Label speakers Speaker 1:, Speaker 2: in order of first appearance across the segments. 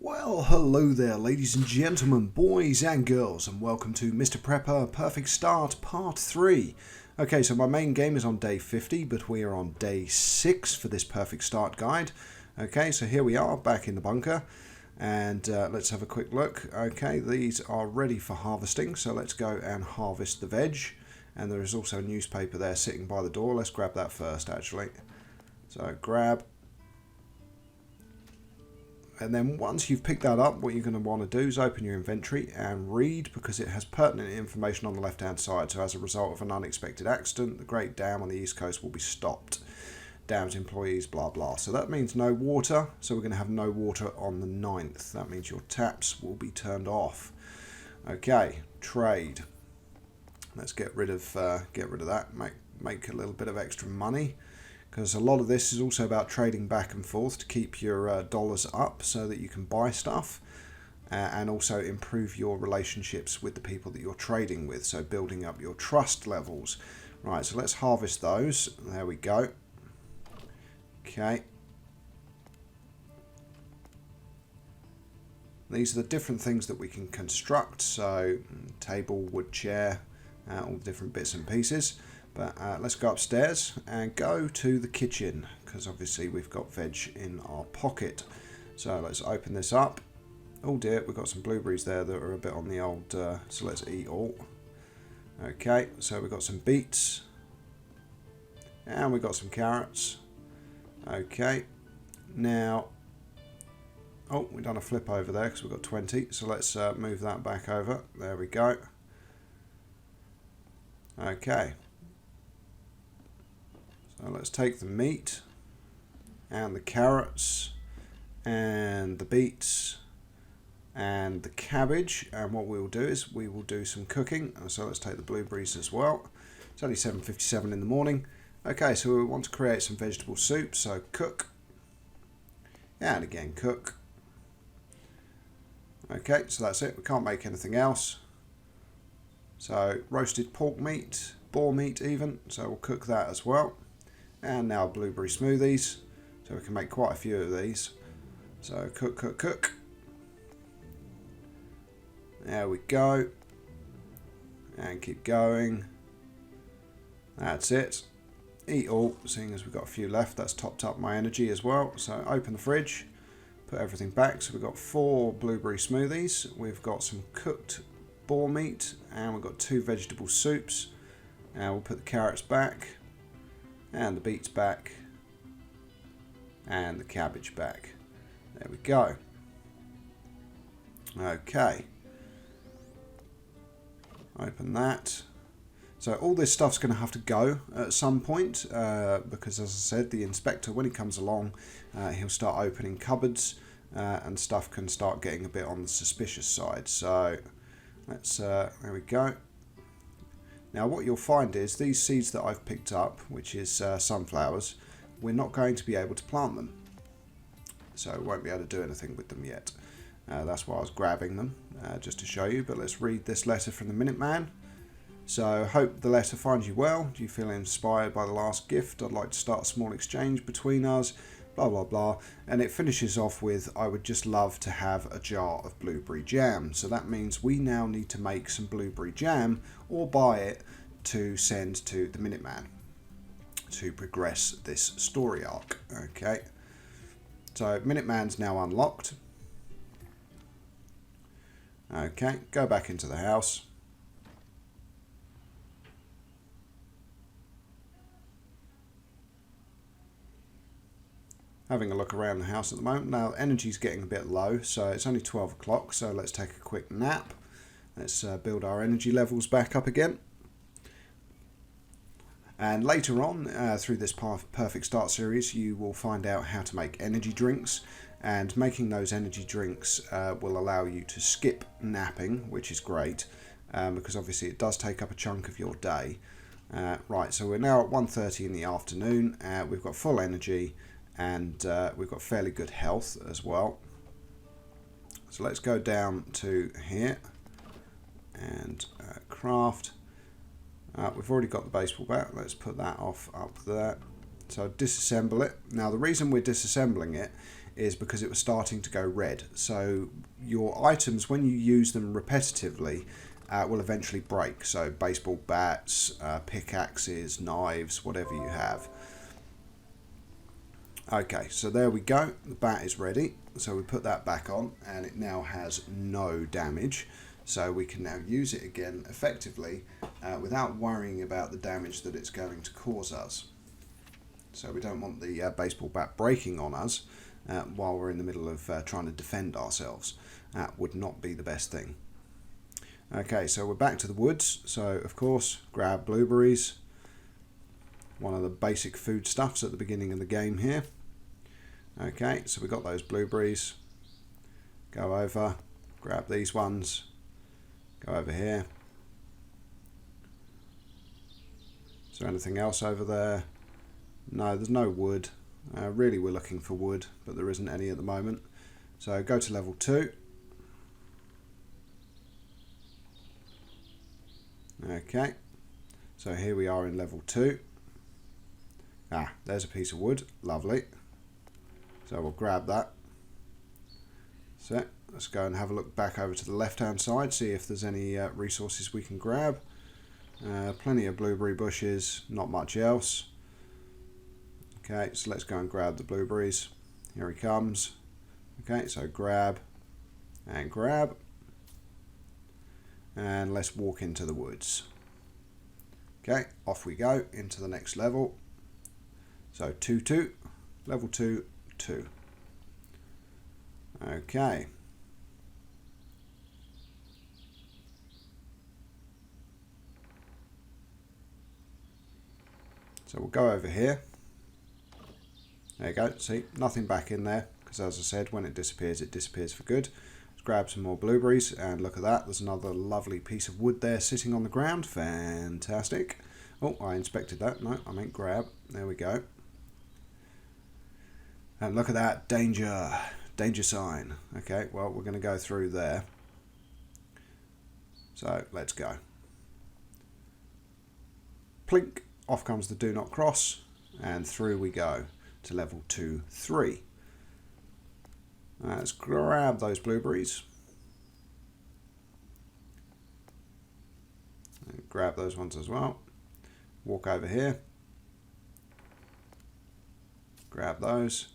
Speaker 1: Well, hello there, ladies and gentlemen, boys and girls, and welcome to Mr. Prepper Perfect Start Part 3. Okay, so my main game is on day 50, but we are on day 6 for this Perfect Start guide. Okay, so here we are, back in the bunker, and let's have a quick look. Okay, these are ready for harvesting, so let's go and harvest the veg. And there is also a newspaper there sitting by the door. Let's grab that first, actually. So, grab. And then once you've picked that up, what you're going to want to do is open your inventory and read, because it has pertinent information on the left hand side. So as a result of an unexpected accident, the Great Dam on the East Coast will be stopped. Dam's employees, blah blah. So that means no water. So we're going to have no water on the 9th. That means your taps will be turned off. Okay, trade. Let's get rid of that. Make a little bit of extra money, because a lot of this is also about trading back and forth to keep your dollars up so that you can buy stuff and also improve your relationships with the people that you're trading with, so building up your trust levels. Right, so let's harvest those. There we go. Okay. These are the different things that we can construct, so table, wood, chair, all the different bits and pieces. But let's go upstairs and go to the kitchen, because obviously we've got veg in our pocket. So let's open this up. Oh dear, we've got some blueberries there that are a bit on the old, so let's eat all. Okay, so we've got some beets. And we've got some carrots. Okay, now, oh, we've done a flip over there because we've got 20. So let's move that back over. There we go. Okay. So let's take the meat and the carrots and the beets and the cabbage, and what we will do is we will do some cooking. So let's take the blueberries as well. It's only 7:57 in the morning. Okay, so we want to create some vegetable soup, so cook and again cook. Okay, so that's it. We can't make anything else. So roasted pork meat, boar meat even, so we'll cook that as well. And now blueberry smoothies, so we can make quite a few of these. So cook, cook, cook. There we go. And keep going. That's it. Eat all, seeing as we've got a few left. That's topped up my energy as well. So open the fridge, put everything back. So we've got 4 blueberry smoothies. We've got some cooked boar meat, and we've got 2 vegetable soups. And we'll put the carrots back. And the beets back, and the cabbage back. There we go. Okay. Open that. So all this stuff's going to have to go at some point, because as I said, the inspector, when he comes along, he'll start opening cupboards, and stuff can start getting a bit on the suspicious side. So let's, there we go. Now what you'll find is these seeds that I've picked up, which is sunflowers, we're not going to be able to plant them. So we won't be able to do anything with them yet. That's why I was grabbing them, just to show you. But let's read this letter from the Minuteman. So, hope the letter finds you well. Do you feel inspired by the last gift? I'd like to start a small exchange between us. Blah, blah, blah. And it finishes off with, I would just love to have a jar of blueberry jam. So that means we now need to make some blueberry jam or buy it to send to the Minuteman to progress this story arc. Okay. So Minuteman's now unlocked. Okay, go back into the house. Having a look around the house at the moment. Now, energy's getting a bit low, so it's only 12 o'clock, so let's take a quick nap. Let's build our energy levels back up again. And later on, through this Perfect Start series, you will find out how to make energy drinks, and making those energy drinks will allow you to skip napping, which is great, because obviously it does take up a chunk of your day. Right, so we're now at 1:30 in the afternoon. We've got full energy, and we've got fairly good health as well. So let's go down to here and craft. We've already got the baseball bat. Let's put that off up there. So disassemble it. Now the reason we're disassembling it is because it was starting to go red. So your items, when you use them repetitively, will eventually break. So baseball bats, pickaxes, knives, whatever you have. Okay, so there we go. The bat is ready. So we put that back on and it now has no damage. So we can now use it again effectively without worrying about the damage that it's going to cause us. So we don't want the baseball bat breaking on us while we're in the middle of trying to defend ourselves. That would not be the best thing. Okay, so we're back to the woods. So of course, grab blueberries. One of the basic foodstuffs at the beginning of the game here. Okay, so we got those blueberries. Go over, grab these ones. Go over here. Is there anything else over there? No, there's no wood. Really we're looking for wood, but there isn't any at the moment. So go to level 2. Okay, so here we are in level 2. Ah, there's a piece of wood, lovely. So we'll grab that. So let's go and have a look back over to the left hand side, see if there's any resources we can grab. Plenty of blueberry bushes, not much else. Okay, so let's go and grab the blueberries. Here he comes. Okay, so grab and grab. And let's walk into the woods. Okay, off we go into the next level. So 2, 2, level 2, 2. Okay. So we'll go over here. There you go, see, nothing back in there, because as I said, when it disappears for good. Let's grab some more blueberries, and look at that, there's another lovely piece of wood there sitting on the ground. Fantastic. Oh, I inspected that. No, I meant grab. There we go. And look at that, danger. Danger sign. Okay, well, we're going to go through there. So, let's go. Plink, off comes the do not cross, and through we go to level 2, 3. Let's grab those blueberries. And grab those ones as well. Walk over here. Grab those.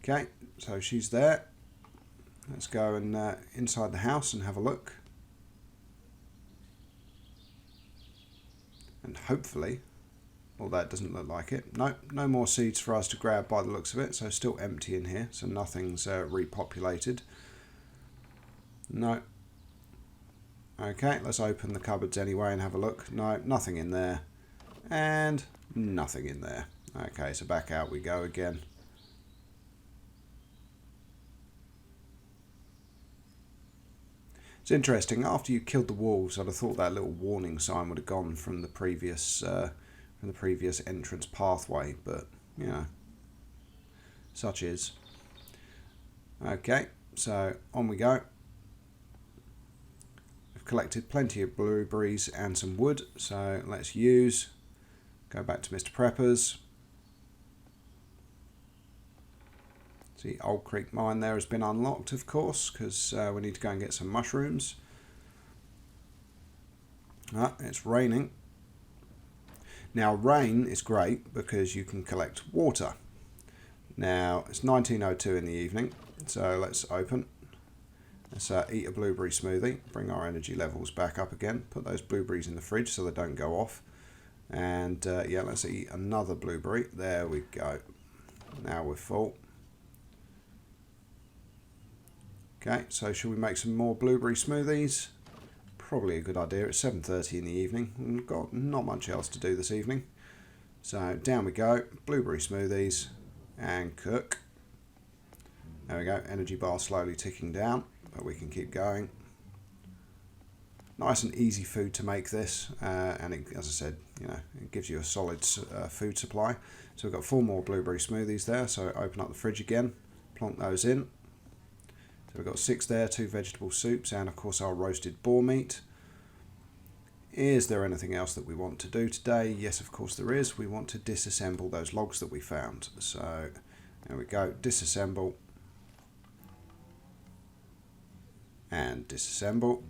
Speaker 1: Okay, so she's there. Let's go and inside the house and have a look. And hopefully, well, that doesn't look like it. No, no more seeds for us to grab by the looks of it. So still empty in here. So nothing's repopulated. No. Okay, let's open the cupboards anyway and have a look. No, nothing in there. And nothing in there. Okay, so back out we go again. It's interesting. After you killed the wolves, I'd have thought that little warning sign would have gone from the previous entrance pathway, but you know, such is. Okay, so on we go. We've collected plenty of blueberries and some wood, so let's go back to Mr. Prepper's. See, Old Creek Mine there has been unlocked, of course, because we need to go and get some mushrooms. It's raining. Now, rain is great because you can collect water. Now, it's 19:02 in the evening, so let's open. Let's eat a blueberry smoothie, bring our energy levels back up again, put those blueberries in the fridge so they don't go off. And yeah, let's eat another blueberry. There we go. Now we're full. Okay, so shall we make some more blueberry smoothies? Probably a good idea. It's 7:30 in the evening. We've got not much else to do this evening. So down we go. Blueberry smoothies and cook. There we go. Energy bar slowly ticking down, but we can keep going. Nice and easy food to make this, and it, as I said, you know, it gives you a solid food supply. So we've got 4 more blueberry smoothies there. So open up the fridge again, plonk those in. So we've got 6 there, 2 vegetable soups, and of course our roasted boar meat. Is there anything else that we want to do today? Yes, of course there is. We want to disassemble those logs that we found. So There we go, disassemble and disassemble.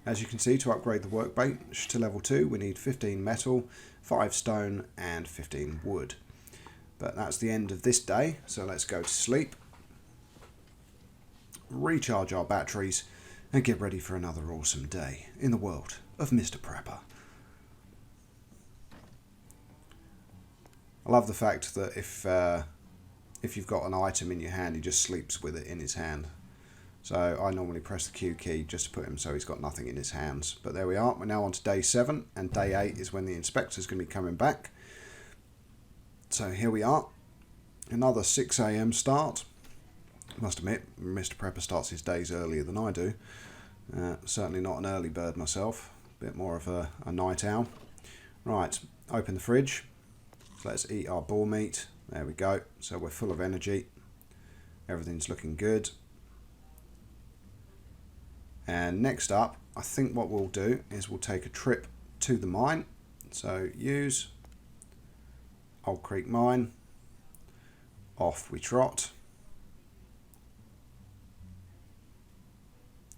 Speaker 1: As you can see, to upgrade the workbench to level 2 we need 15 metal, 5 stone and 15 wood. But that's the end of this day, so let's go to sleep, recharge our batteries and get ready for another awesome day in the world of Mr. Prepper. I love the fact that if you've got an item in your hand, he just sleeps with it in his hand. So I normally press the Q key just to put him so he's got nothing in his hands. But there we are, we're now on to day 7, and day 8 is when the inspector's going to be coming back. So here we are, another 6 AM start. I must admit, Mr. Prepper starts his days earlier than I do. Certainly not an early bird myself, a bit more of a night owl. Right, open the fridge. So let's eat our boar meat. There we go. So we're full of energy. Everything's looking good. And next up, I think what we'll do is we'll take a trip to the mine. So use Old Creek Mine. Off we trot.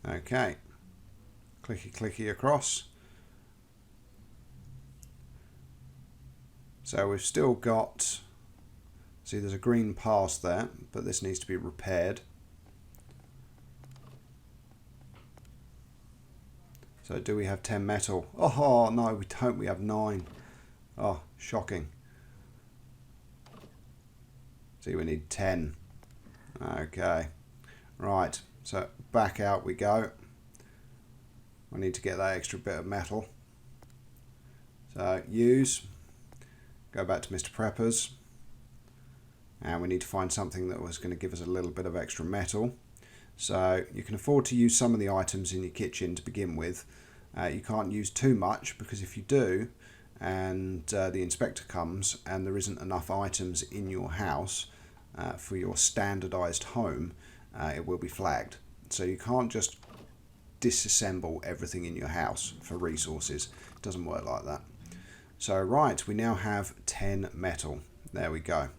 Speaker 1: Okay. Clicky clicky across. So we've still got, see there's a green pass there, but this needs to be repaired. So do we have 10 metal? Oh no, we don't, we have 9. Oh, shocking. See, we need 10. Okay, right, so back out we go. We need to get that extra bit of metal. So use. Go back to Mr. Prepper's, and we need to find something that was going to give us a little bit of extra metal. So you can afford to use some of the items in your kitchen to begin with. You can't use too much, because if you do and the inspector comes and there isn't enough items in your house for your standardized home, it will be flagged. So you can't just disassemble everything in your house for resources. It doesn't work like that. So right, we now have 10 metal. There we go.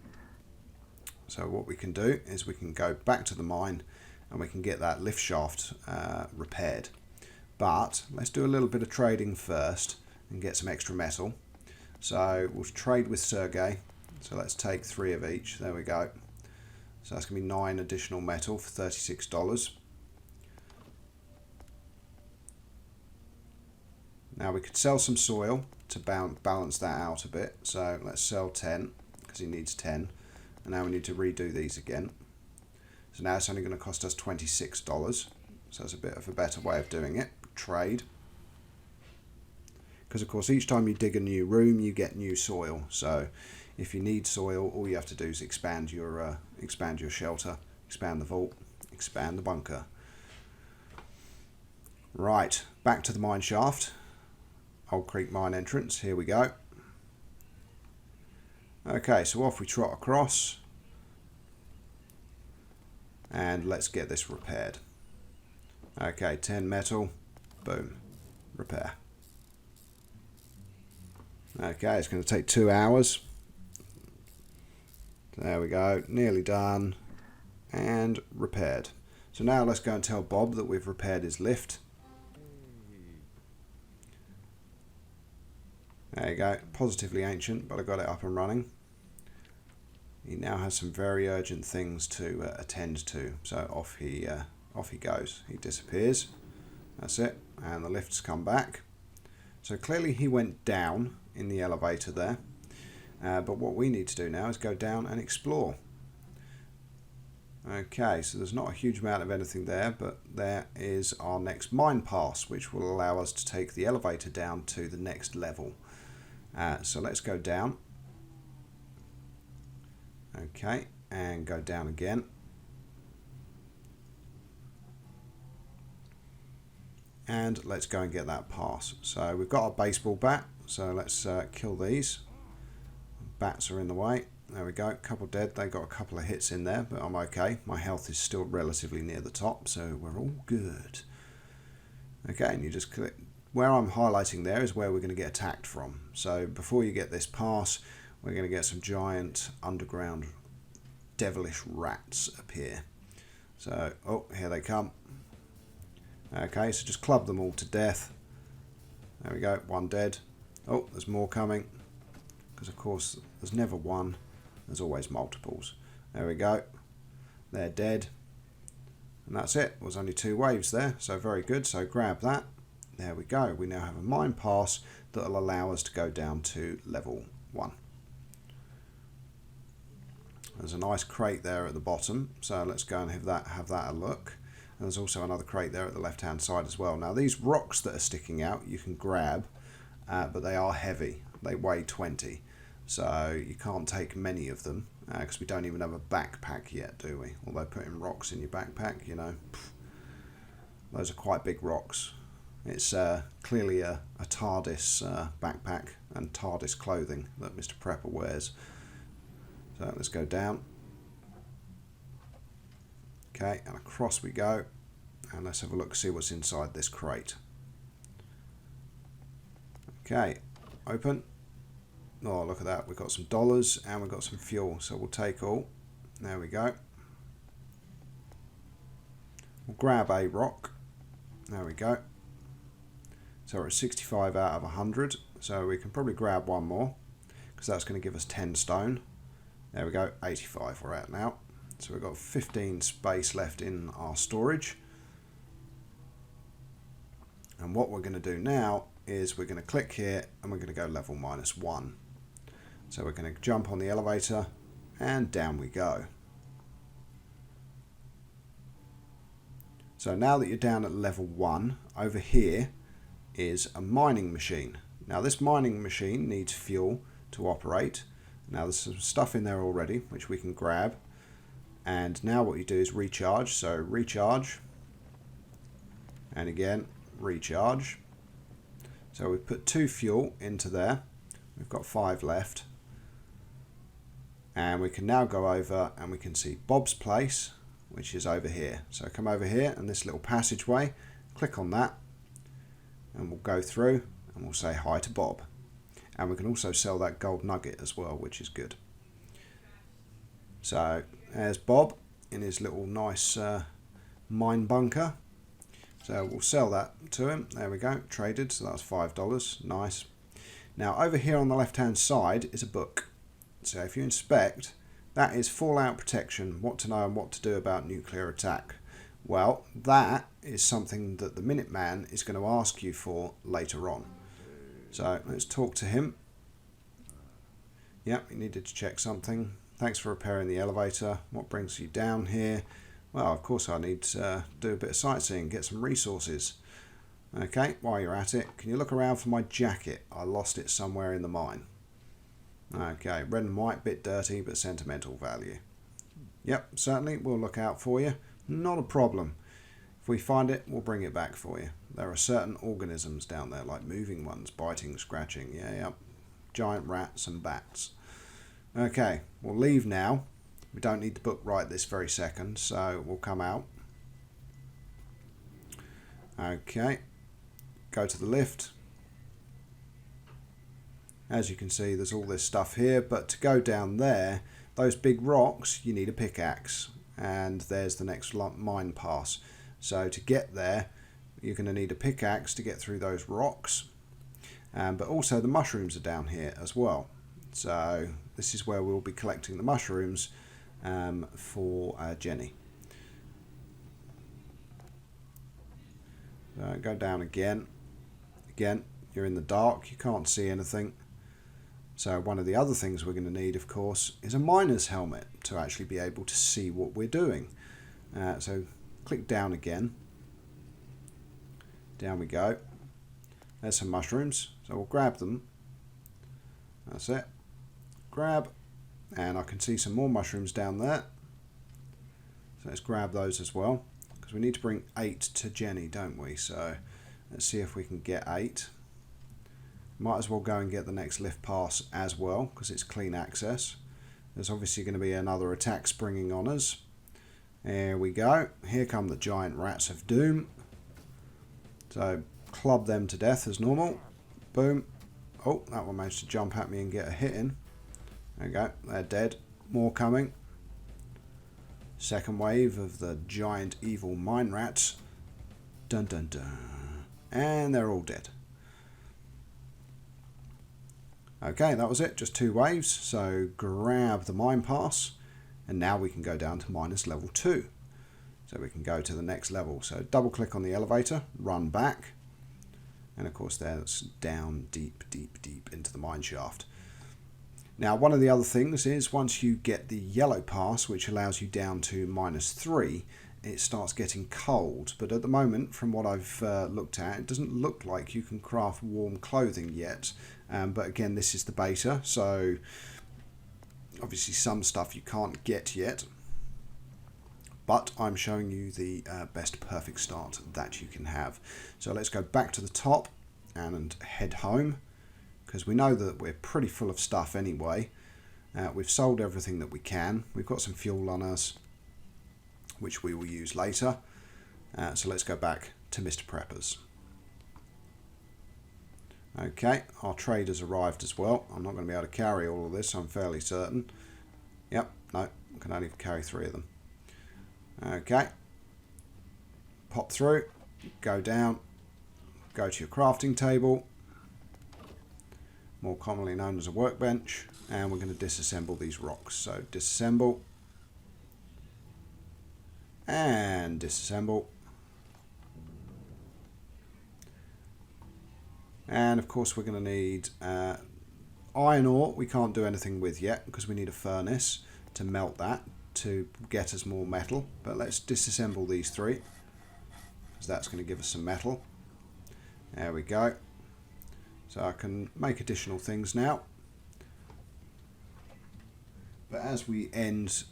Speaker 1: So what we can do is we can go back to the mine and we can get that lift shaft repaired. But let's do a little bit of trading first and get some extra metal. So we'll trade with Sergey. So let's take 3 of each. There we go. So that's going to be 9 additional metal for $36. Now we could sell some soil to balance that out a bit. So let's sell 10 because he needs 10. And now we need to redo these again. So now it's only going to cost us $26. So that's a bit of a better way of doing it. Trade. Because of course each time you dig a new room you get new soil. So if you need soil, all you have to do is expand your shelter, expand the vault, expand the bunker. Right, back to the mine shaft. Old Creek Mine entrance, here we go. Okay, so off we trot across. And let's get this repaired. Okay, 10 metal, boom, repair. Okay, it's going to take 2 hours. There we go, nearly done. And repaired. So now let's go and tell Bob that we've repaired his lift. There you go, positively ancient, but I got it up and running. He now has some very urgent things to attend to, so off he goes. He disappears. That's it, and the lift's come back. So clearly he went down in the elevator there, but what we need to do now is go down and explore. Okay, so there's not a huge amount of anything there, but there is our next mine pass, which will allow us to take the elevator down to the next level. So let's go down. Okay, and go down again. And let's go and get that pass. So we've got our baseball bat, so let's kill these. Bats are in the way. There we go, couple dead. They got a couple of hits in there, but I'm okay. My health is still relatively near the top, so we're all good. Okay, and you just click. Where I'm highlighting there is where we're going to get attacked from. So before you get this pass, we're going to get some giant underground devilish rats appear. So, oh, here they come. Okay, so just club them all to death. There we go, one dead. Oh, there's more coming. Because of course, there's never one. There's always multiples. There we go. They're dead. And that's it. There was only 2 waves there. So very good. So grab that. There we go. We now have a mine pass that will allow us to go down to level 1. There's a nice crate there at the bottom. So let's go and have that a look. And there's also another crate there at the left hand side as well. Now these rocks that are sticking out you can grab, but they are heavy. They weigh 20. So you can't take many of them because we don't even have a backpack yet, do we? Although putting rocks in your backpack, you know, those are quite big rocks. It's clearly a TARDIS backpack and TARDIS clothing that Mr. Prepper wears. So let's go down. Okay, and across we go. And let's have a look, see what's inside this crate. Okay, open. Oh, look at that. We've got some dollars and we've got some fuel. So we'll take all. There we go. We'll grab a rock. There we go. So we're at 65 out of 100. So we can probably grab one more because that's going to give us 10 stone. There we go. 85 we're at now. So we've got 15 space left in our storage. And what we're going to do now is we're going to click here and we're going to go level -1. So we're going to jump on the elevator and down we go. So now that you're down at level 1, over here is a mining machine. Now this mining machine needs fuel to operate. Now there's some stuff in there already which we can grab. And now what you do is recharge. So recharge. And again, recharge. So we've put 2 fuel into there. We've got 5 left. And we can now go over and we can see Bob's place, which is over here. So come over here and this little passageway, click on that and we'll go through and we'll say hi to Bob. And we can also sell that gold nugget as well, which is good. So there's Bob in his little nice mine bunker. So we'll sell that to him. There we go, traded, so that's $5, nice. Now over here on the left hand side is a book. So if you inspect, that is Fallout Protection, what to know and what to do about nuclear attack. Well, that is something that the Minuteman is going to ask you for later on. So let's talk to him. Yep, you needed to check something. Thanks for repairing the elevator. What brings you down here? Well, of course I need to do a bit of sightseeing, get some resources. Okay, while you're at it, can you look around for my jacket? I lost it somewhere in the mine. Okay, red and white, bit dirty, but sentimental value. Yep, certainly, we'll look out for you. Not a problem. If we find it, we'll bring it back for you. There are certain organisms down there, like moving ones, biting, scratching, yep. Giant rats and bats. Okay, we'll leave now. We don't need the book right this very second, so we'll come out. Okay, go to the lift. As you can see, there's all this stuff here, but to go down there, those big rocks, you need a pickaxe. And there's the next mine pass. So to get there, you're going to need a pickaxe to get through those rocks. But also the mushrooms are down here as well. So this is where we'll be collecting the mushrooms for Jenny. Go down again. Again, you're in the dark, you can't see anything. So one of the other things we're going to need, of course, is a miner's helmet to actually be able to see what we're doing. So click down again. Down we go. There's some mushrooms, so we'll grab them. That's it. Grab, and I can see some more mushrooms down there. So let's grab those as well, because we need to bring 8 to Jenny, don't we? So let's see if we can get 8. Might as well go and get the next lift pass as well, because it's clean access. There's obviously going to be another attack springing on us. There we go. Here come the giant rats of doom. So club them to death as normal. Boom. Oh, that one managed to jump at me and get a hit in. There we go. They're dead. More coming. Second wave of the giant evil mine rats. Dun dun dun. And they're all dead. Okay, that was it. Just 2 waves. So grab the mine pass. And now we can go down to minus level 2. So we can go to the next level. So double click on the elevator, run back. And of course that's down deep, deep, deep into the mine shaft. Now one of the other things is once you get the yellow pass, which allows you down to minus 3, it starts getting cold. But at the moment, from what I've looked at, it doesn't look like you can craft warm clothing yet. But again, this is the beta, so obviously some stuff you can't get yet. But I'm showing you the best perfect start that you can have. So let's go back to the top and head home, because we know that we're pretty full of stuff anyway. We've sold everything that we can. We've got some fuel on us, which we will use later. So let's go back to Mr. Prepper's. Okay, our trade has arrived as well. I'm not going to be able to carry all of this, I'm fairly certain. Yep, no, I can only carry 3 of them. Okay, pop through, go down, go to your crafting table, more commonly known as a workbench, and we're going to disassemble these rocks. So disassemble, and disassemble. And of course we're going to need iron ore. We can't do anything with yet because we need a furnace to melt that to get us more metal. But let's disassemble these 3, because that's going to give us some metal. There we go. So I can make additional things now. But as we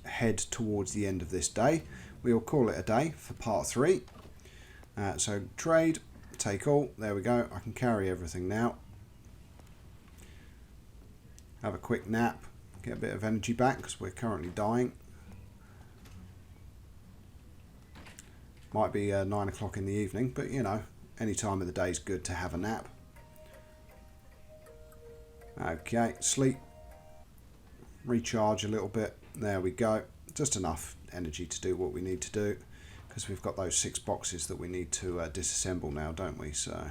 Speaker 1: head towards the end of this day, we will call it a day for part 3. So trade, take all. There we go. I can carry everything now. Have a quick nap. Get a bit of energy back because we're currently dying. Might be 9 o'clock in the evening, but you know, any time of the day is good to have a nap. Okay, sleep. Recharge a little bit. There we go. Just enough energy to do what we need to do, because we've got those 6 boxes that we need to disassemble now, don't we? So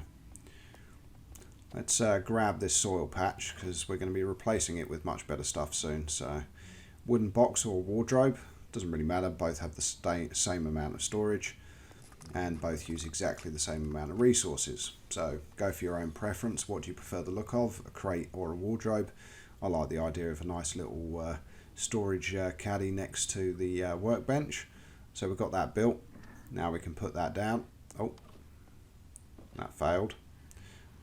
Speaker 1: let's grab this soil patch, because we're going to be replacing it with much better stuff soon. So wooden box or wardrobe, doesn't really matter. Both have the same amount of storage, and both use exactly the same amount of resources. So go for your own preference. What do you prefer the look of, a crate or a wardrobe? I like the idea of a nice little storage caddy next to the workbench. So we've got that built. Now we can put that down. Oh, that failed.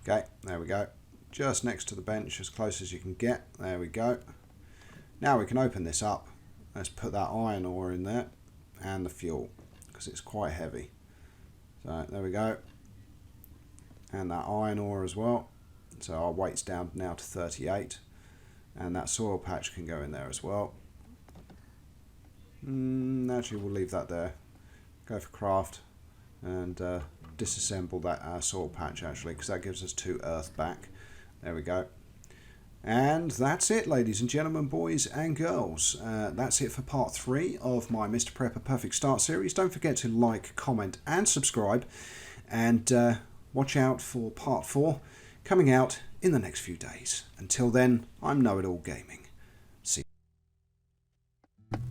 Speaker 1: Okay, there we go. Just next to the bench, as close as you can get. There we go. Now we can open this up. Let's put that iron ore in there and the fuel, because it's quite heavy. So there we go. And that iron ore as well. So our weight's down now to 38. And that soil patch can go in there as well. Actually, we'll leave that there. Go for craft and disassemble that soil patch, actually, because that gives us 2 earth back. There we go. And that's it, ladies and gentlemen, boys and girls. That's it for part 3 of my Mr. Prepper Perfect Start series. Don't forget to like, comment and subscribe. And watch out for part 4 coming out in the next few days. Until then, I'm Know-It-All Gaming.